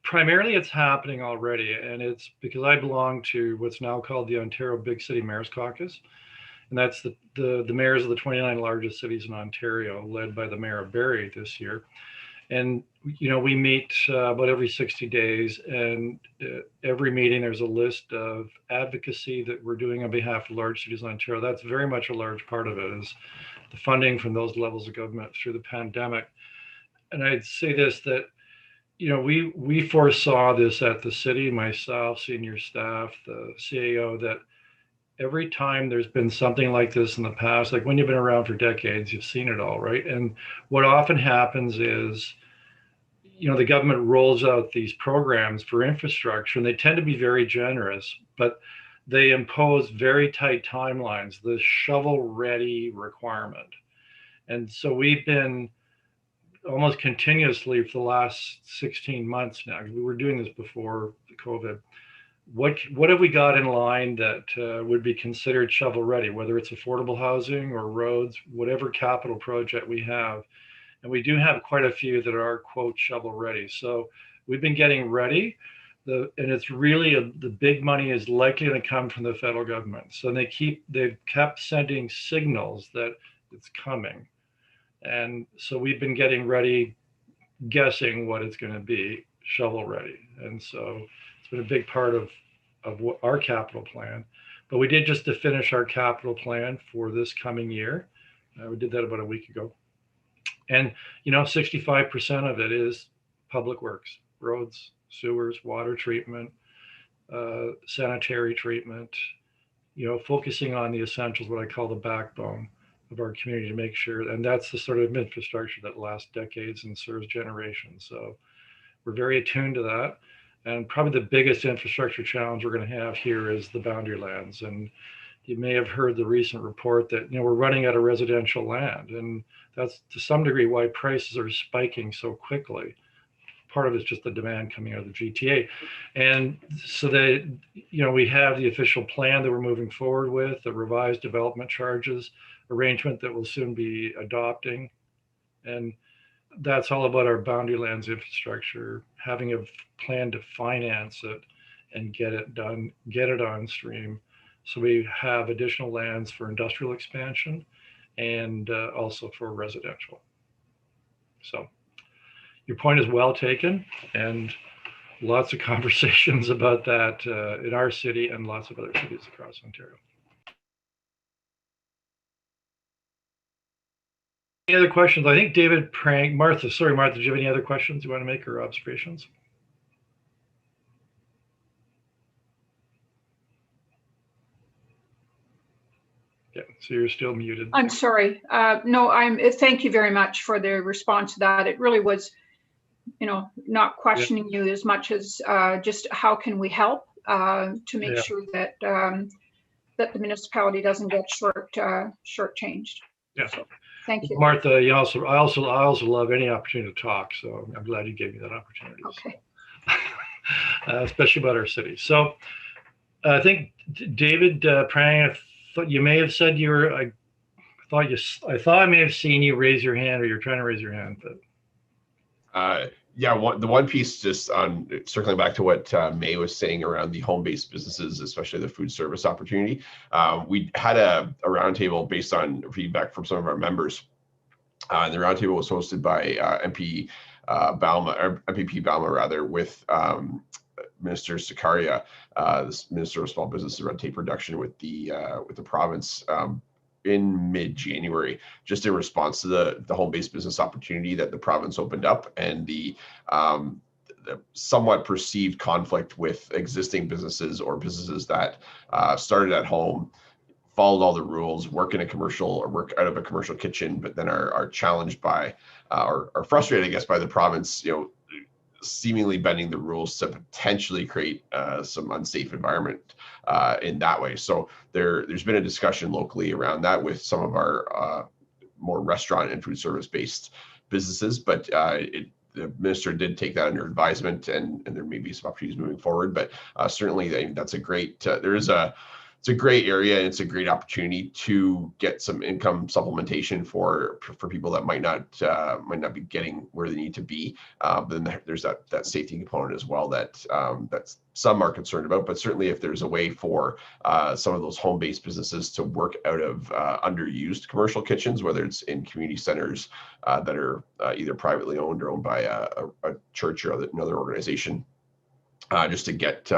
primarily it's happening already, and it's because I belong to what's now called the Ontario Big City Mayors Caucus. And that's the mayors of the 29 largest cities in Ontario, led by the mayor of Barrie this year. And, you know, we meet about every 60 days, and every meeting there's a list of advocacy that we're doing on behalf of large cities in Ontario. That's very much a large part of it, is the funding from those levels of government through the pandemic. And I'd say this, that, you know, we foresaw this at the city, myself, senior staff, the CAO, that every time there's been something like this in the past, like when you've been around for decades, you've seen it all, right? And what often happens is, you know, the government rolls out these programs for infrastructure, and they tend to be very generous, but they impose very tight timelines, the shovel-ready requirement. And so we've been almost continuously for the last 16 months now, we were doing this before the COVID, what have we got in line that would be considered shovel ready, whether it's affordable housing or roads, whatever capital project we have. And we do have quite a few that are, quote, shovel ready. So we've been getting ready. And it's really, the big money is likely to come from the federal government. So they've kept sending signals that it's coming. And so we've been getting ready, guessing what it's going to be, shovel ready. And so it's been a big part of what our capital plan. But we did just to finish our capital plan for this coming year. We did that about a week ago. And, 65% of it is public works, roads, sewers, water treatment, sanitary treatment, focusing on the essentials, what I call the backbone of our community to make sure. And that's the sort of infrastructure that lasts decades and serves generations. So we're very attuned to that. And probably the biggest infrastructure challenge we're going to have here is the boundary lands. And you may have heard the recent report that, we're running out of residential land. And that's to some degree why prices are spiking so quickly. Part of it's just the demand coming out of the GTA. And so that, we have the official plan that we're moving forward with, the revised development charges arrangement that we'll soon be adopting. And that's all about our boundary lands infrastructure, having a plan to finance it and get it done, get it on stream. So we have additional lands for industrial expansion and also for residential. So your point is well taken, and lots of conversations about that in our city and lots of other cities across Ontario. Any other questions? I think David Prang, Martha, do you have any other questions you want to make or observations? Yeah, so you're still muted. I'm sorry. No, thank you very much for the response to that. It really was, not questioning you as much as just how can we help to make sure that that the municipality doesn't get shortchanged. Yeah. So, thank you. Martha, I also love any opportunity to talk. So I'm glad you gave me that opportunity. Okay. Especially about our city. So I think David Prang, I thought you may have said you were, I thought I may have seen you raise your hand, or you're trying to raise your hand, but. The one piece, just on circling back to what May was saying around the home-based businesses, especially the food service opportunity. We had a roundtable based on feedback from some of our members. And the roundtable was hosted by MPP Balma rather, with Minister Sakaria, the Minister of Small Business and Red Tape Reduction, with the province. In mid-January, just in response to the home-based business opportunity that the province opened up, and the somewhat perceived conflict with existing businesses or businesses that started at home, followed all the rules, work in a commercial or work out of a commercial kitchen, but then are challenged by or are frustrated, I guess, by the province, seemingly bending the rules to potentially create some unsafe environment in that way. So there's been a discussion locally around that with some of our more restaurant and food service based businesses, but the minister did take that under advisement, and there may be some opportunities moving forward. But certainly that's a great, it's a great area, and it's a great opportunity to get some income supplementation for people that might not be getting where they need to be. But then there's that safety component as well that some are concerned about. But certainly, if there's a way for some of those home-based businesses to work out of underused commercial kitchens, whether it's in community centers that are either privately owned or owned by a church or another organization. Just to get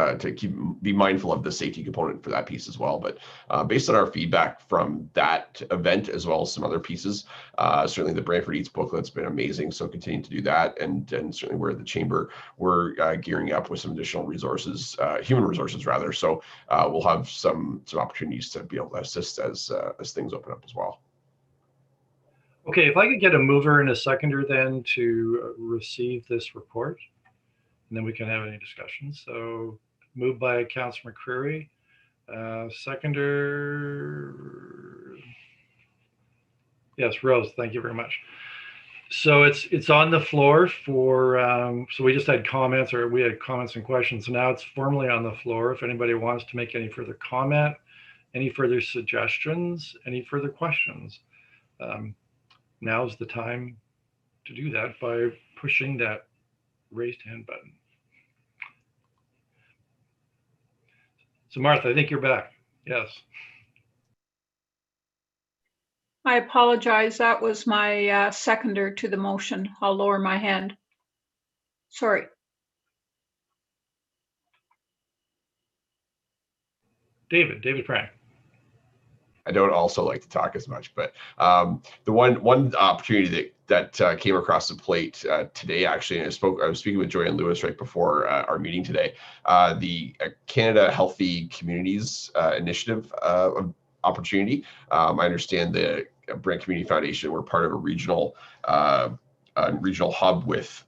be mindful of the safety component for that piece as well. But based on our feedback from that event, as well as some other pieces, certainly the Brantford Eats booklet's been amazing. So continue to do that, and certainly we're at the chamber, we're gearing up with some additional resources, human resources rather. So we'll have some opportunities to be able to assist as things open up as well. Okay, if I could get a mover and a seconder then to receive this report, and then we can have any discussions. So moved by Councillor McCreary, seconder. Yes, Rose, thank you very much. So it's on the floor for, so we just had comments, or we had comments and questions. So now it's formally on the floor. If anybody wants to make any further comment, any further suggestions, any further questions, now's the time to do that by pushing that raised hand button. So Martha, I think you're back. Yes. I apologize. That was my seconder to the motion. I'll lower my hand. Sorry. David Frank. I don't also like to talk as much, but the one opportunity that came across the plate today, actually, and I was speaking with Joanne Lewis right before our meeting today, the Canada Healthy Communities Initiative opportunity. I understand the Brant Community Foundation, we're part of a regional hub with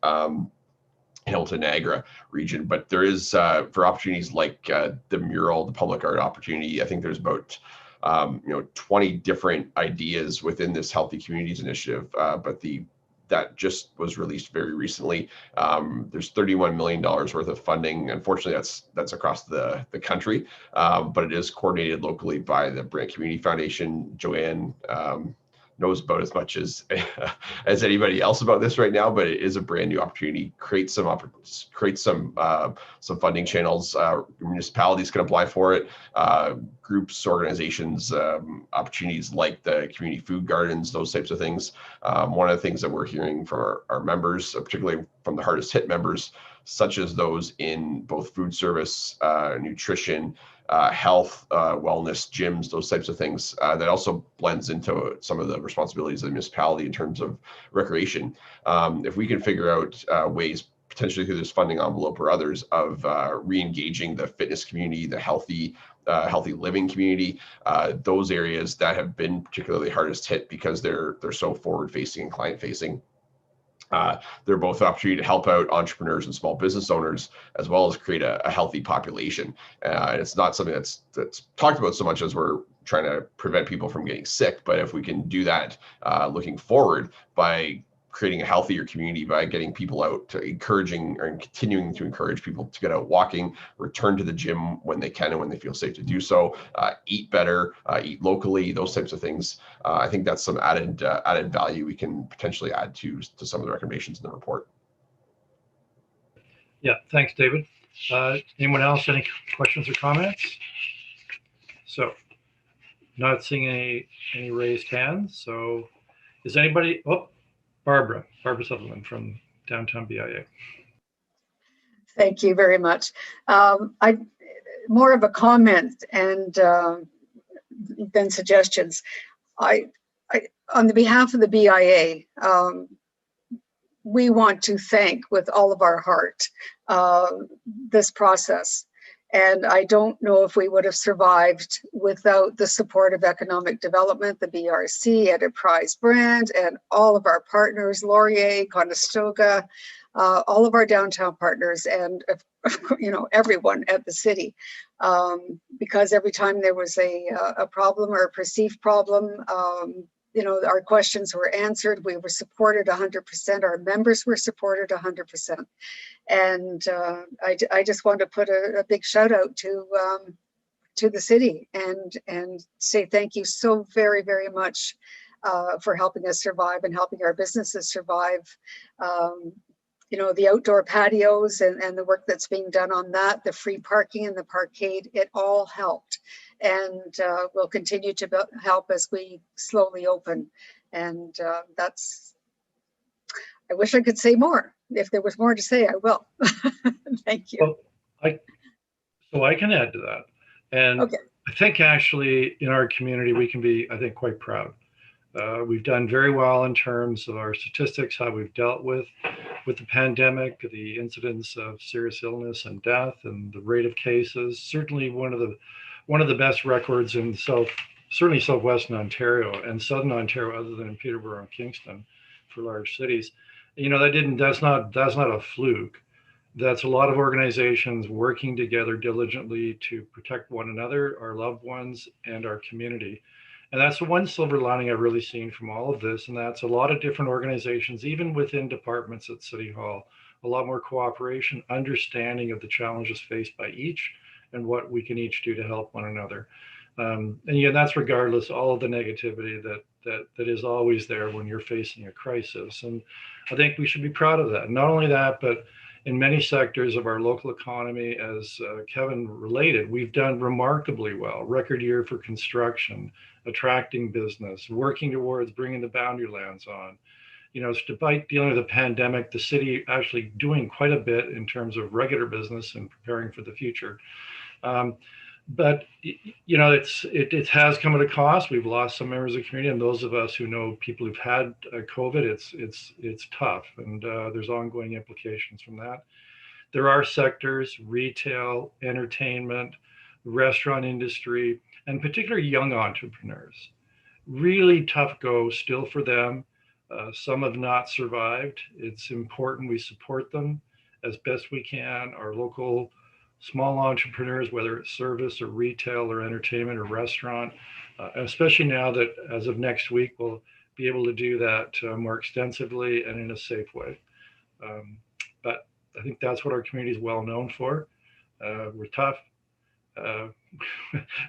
Hamilton Niagara region, but there is for opportunities like the mural, the public art opportunity. I think there's about 20 different ideas within this Healthy Communities Initiative, but that just was released very recently. There's $31 million worth of funding. Unfortunately, that's across the country, but it is coordinated locally by the Brant Community Foundation. Joanne knows about as much as anybody else about this right now, but it is a brand new opportunity. Create some funding channels. Municipalities can apply for it. Groups, organizations, opportunities like the community food gardens, those types of things. One of the things that we're hearing from our members, particularly from the hardest hit members, such as those in both food service, nutrition, health, wellness, gyms, those types of things, that also blends into some of the responsibilities of the municipality in terms of recreation. If we can figure out ways, potentially through this funding envelope or others, of re-engaging the fitness community, the healthy living community, those areas that have been particularly hardest hit because they're so forward-facing and client-facing. They're both an opportunity to help out entrepreneurs and small business owners, as well as create a healthy population. And it's not something that's talked about so much as we're trying to prevent people from getting sick. But if we can do that looking forward by creating a healthier community, by getting people out, to encouraging and continuing to encourage people to get out walking, return to the gym when they can and when they feel safe to do so, eat better, eat locally, those types of things. I think that's some added value we can potentially add to some of the recommendations in the report. Yeah, thanks, David. Anyone else, any questions or comments? So, not seeing any raised hands. So, is anybody? Oh, Barbara Sutherland from Downtown BIA. Thank you very much. More of a comment and then suggestions. On the behalf of the BIA, we want to thank with all of our heart this process. And I don't know if we would have survived without the support of economic development, the BRC, Enterprise Brand, and all of our partners, Laurier, Conestoga, all of our downtown partners, and everyone at the city. Because every time there was a problem or a perceived problem, our questions were answered. We were supported 100%. Our members were supported 100%. And I just want to put a big shout out to the city and say thank you so very, very much for helping us survive and helping our businesses survive. The outdoor patios and the work that's being done on that, the free parking and the parkade, it all helped. And will continue to help as we slowly open. And I wish I could say more. If there was more to say, I will. Thank you. Well, I can add to that. And okay. I think actually in our community, we can be, I think, quite proud. We've done very well in terms of our statistics, how we've dealt with the pandemic, the incidence of serious illness and death, and the rate of cases. Certainly one of the best records in certainly southwestern Ontario and southern Ontario, other than in Peterborough and Kingston, for large cities. That's not a fluke. That's a lot of organizations working together diligently to protect one another, our loved ones, and our community. And that's the one silver lining I've really seen from all of this. And that's a lot of different organizations, even within departments at City Hall, a lot more cooperation, understanding of the challenges faced by each and what we can each do to help one another. And that's regardless all of the negativity that is always there when you're facing a crisis. And I think we should be proud of that. Not only that, but in many sectors of our local economy, as Kevin related, we've done remarkably well. Record year for construction, attracting business, working towards bringing the boundary lands on. You know, despite dealing with the pandemic, the city actually doing quite a bit in terms of regular business and preparing for the future. But you know, it has come at a cost. We've lost some members of the community, and those of us who know people who've had COVID, it's tough, and there's ongoing implications from that. There are sectors, retail, entertainment, restaurant industry, and particularly young entrepreneurs. Really tough go still for them. Some have not survived. It's important we support them as best we can. Our local small entrepreneurs, whether it's service or retail or entertainment or restaurant, especially now that as of next week, we'll be able to do that more extensively and in a safe way. But I think that's what our community is well known for. We're tough.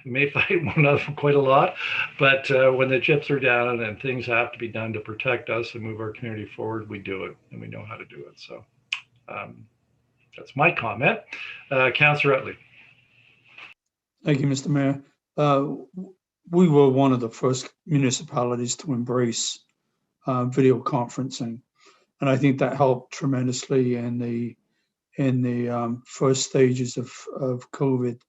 We may fight one another quite a lot, but when the chips are down and things have to be done to protect us and move our community forward, we do it, and we know how to do it. So that's my comment. Councillor Utley. Thank you, Mr. Mayor. We were one of the first municipalities to embrace video conferencing, and I think that helped tremendously in the first stages of COVID,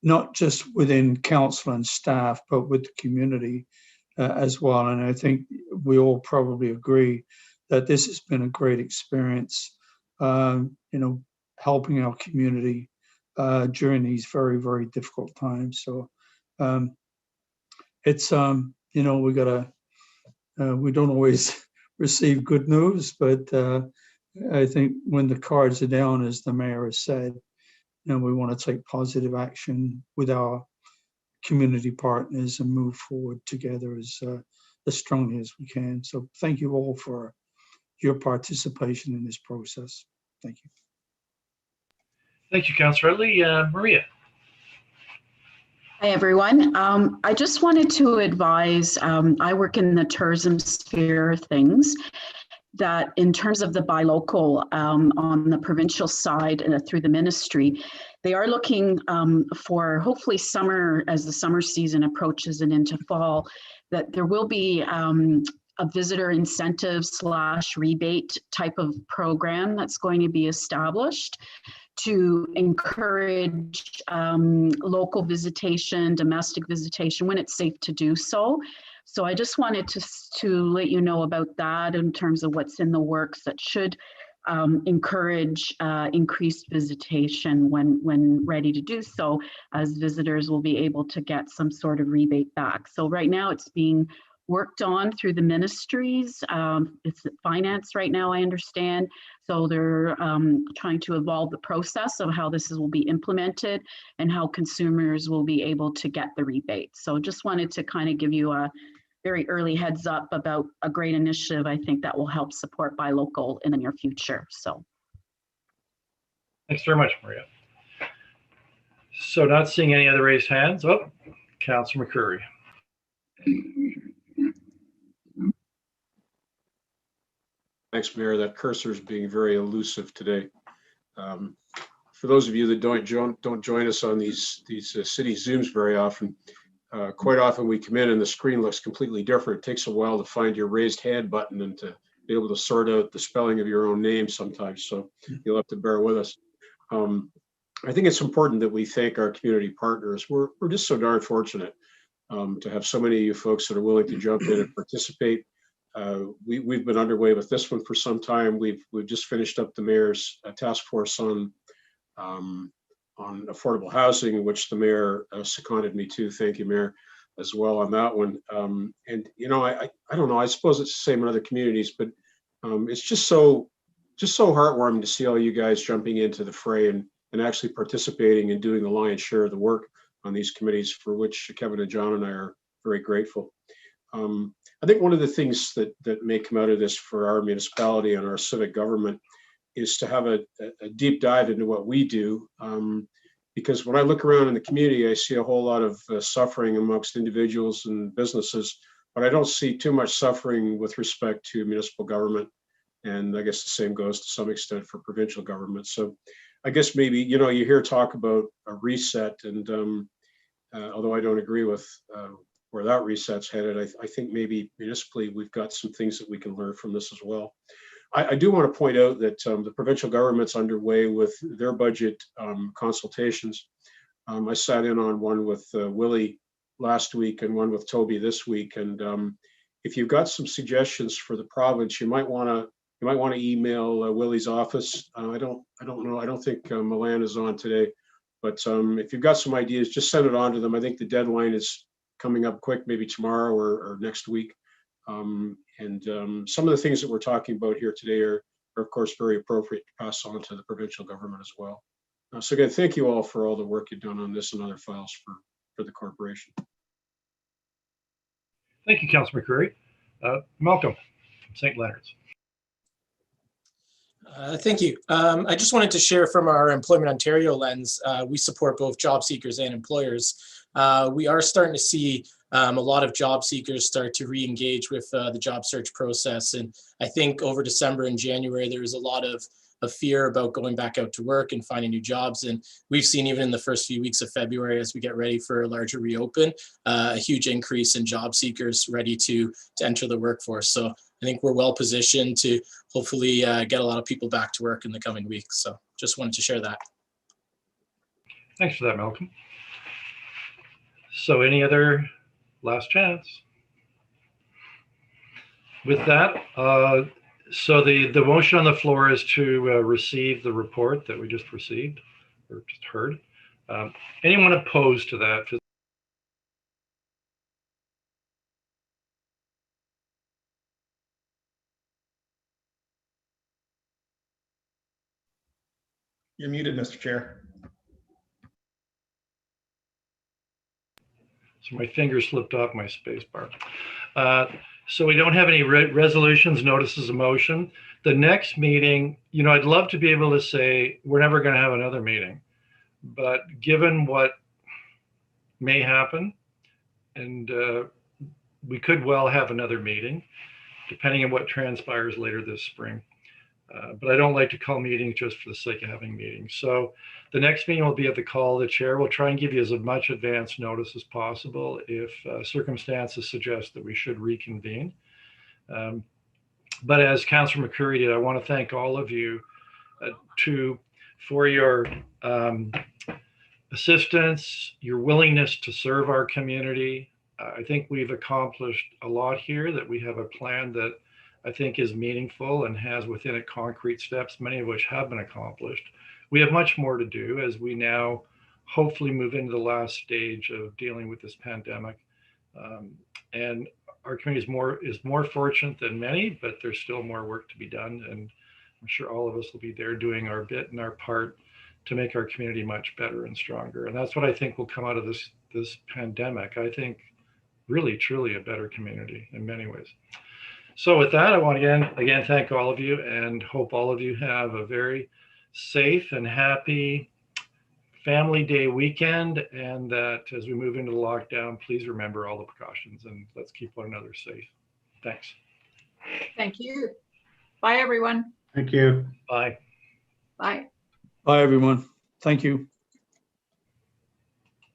not just within council and staff, but with the community as well. And I think we all probably agree that this has been a great experience, you know, helping our community during these very, very difficult times. So it's, you know, we don't always receive good news, but I think when the cards are down, as the mayor has said, you know, we want to take positive action with our community partners and move forward together as strongly as we can. So thank you all for your participation in this process. Thank you. Thank you, Councillor Utley. Maria. Hi, everyone. I just wanted to advise, I work in the tourism sphere of things, that in terms of the buy local on the provincial side through the ministry, they are looking for hopefully summer, as the summer season approaches and into fall, that there will be a visitor incentive / rebate type of program that's going to be established to encourage local visitation, domestic visitation when it's safe to do so. So I just wanted to let you know about that in terms of what's in the works that should encourage increased visitation when ready to do so, as visitors will be able to get some sort of rebate back. So right now it's being worked on through the ministries. It's finance right now, I understand. So they're trying to evolve the process of how this will be implemented and how consumers will be able to get the rebate. So just wanted to kind of give you a very early heads up about a great initiative, I think, that will help support buy local in the near future. So Thanks very much, Maria. So not seeing any other raised hands. Oh, Councillor McCurry. Thanks, Mayor. That cursor is being very elusive today. For those of you that don't join us on these city Zooms very often, quite often we come in and the screen looks completely different. It takes a while to find your raised hand button and to be able to sort out the spelling of your own name sometimes. So you'll have to bear with us. I think it's important that we thank our community partners. We're just so darn fortunate to have so many of you folks that are willing to jump in and participate. We've been underway with this one for some time. We've just finished up the mayor's task force on affordable housing, which the mayor seconded me to. Thank you, Mayor, as well on that one. And you know, I don't know. I suppose it's the same in other communities, but it's just so heartwarming to see all you guys jumping into the fray and actually participating and doing the lion's share of the work on these committees, for which Kevin and John and I are very grateful. I think one of the things that may come out of this for our municipality and our civic government is to have a deep dive into what we do. Because when I look around in the community, I see a whole lot of suffering amongst individuals and businesses, but I don't see too much suffering with respect to municipal government And I guess the same goes to some extent for provincial government. So I guess maybe, you know, you hear talk about a reset, and although I don't agree with where that reset's headed, I think maybe municipally we've got some things that we can learn from this as well. I do want to point out that the provincial government's underway with their budget consultations. I sat in on one with Willie last week and one with Toby this week. And if you've got some suggestions for the province, you might want to email Willie's office. I don't know. I don't think Milan is on today, but if you've got some ideas, just send it on to them. I think the deadline is coming up quick, maybe tomorrow or next week. Some of the things that we're talking about here today are of course, very appropriate to pass on to the provincial government as well. So again, thank you all for all the work you've done on this and other files for the corporation. Thank you, Councillor McCreary. Malcolm from St. Leonard's. Thank you. I just wanted to share from our Employment Ontario lens, we support both job seekers and employers. We are starting to see a lot of job seekers start to re-engage with the job search process. And I think over December and January, there was a lot of fear about going back out to work and finding new jobs. And we've seen even in the first few weeks of February, as we get ready for a larger reopen, a huge increase in job seekers ready to enter the workforce. So I think we're well positioned to hopefully get a lot of people back to work in the coming weeks. So just wanted to share that. Thanks for that, Malcolm. So any other last chance? With that, so the motion on the floor is to receive the report that we just received or just heard. Anyone opposed to that? You're muted, Mr. Chair. So my finger slipped off my space bar. So we don't have any resolutions, notices of motion. The next meeting, you know, I'd love to be able to say we're never going to have another meeting, but given what may happen, and we could well have another meeting, depending on what transpires later this spring. But I don't like to call meetings just for the sake of having meetings. So the next meeting will be at the call of the chair. We'll try and give you as much advance notice as possible if circumstances suggest that we should reconvene. But as Councillor McCreary did, I want to thank all of you for your assistance, your willingness to serve our community. I think we've accomplished a lot here, that we have a plan that I think is meaningful and has within it concrete steps, many of which have been accomplished. We have much more to do as we now hopefully move into the last stage of dealing with this pandemic. And our community is more fortunate than many, but there's still more work to be done. And I'm sure all of us will be there doing our bit and our part to make our community much better and stronger. And that's what I think will come out of this pandemic. I think really, truly a better community in many ways. So with that, I want to again thank all of you and hope all of you have a very safe and happy Family Day weekend, and that as we move into the lockdown, please remember all the precautions and let's keep one another safe. Thanks. Thank you. Bye, everyone. Thank you. Bye. Bye. Bye, everyone. Thank you.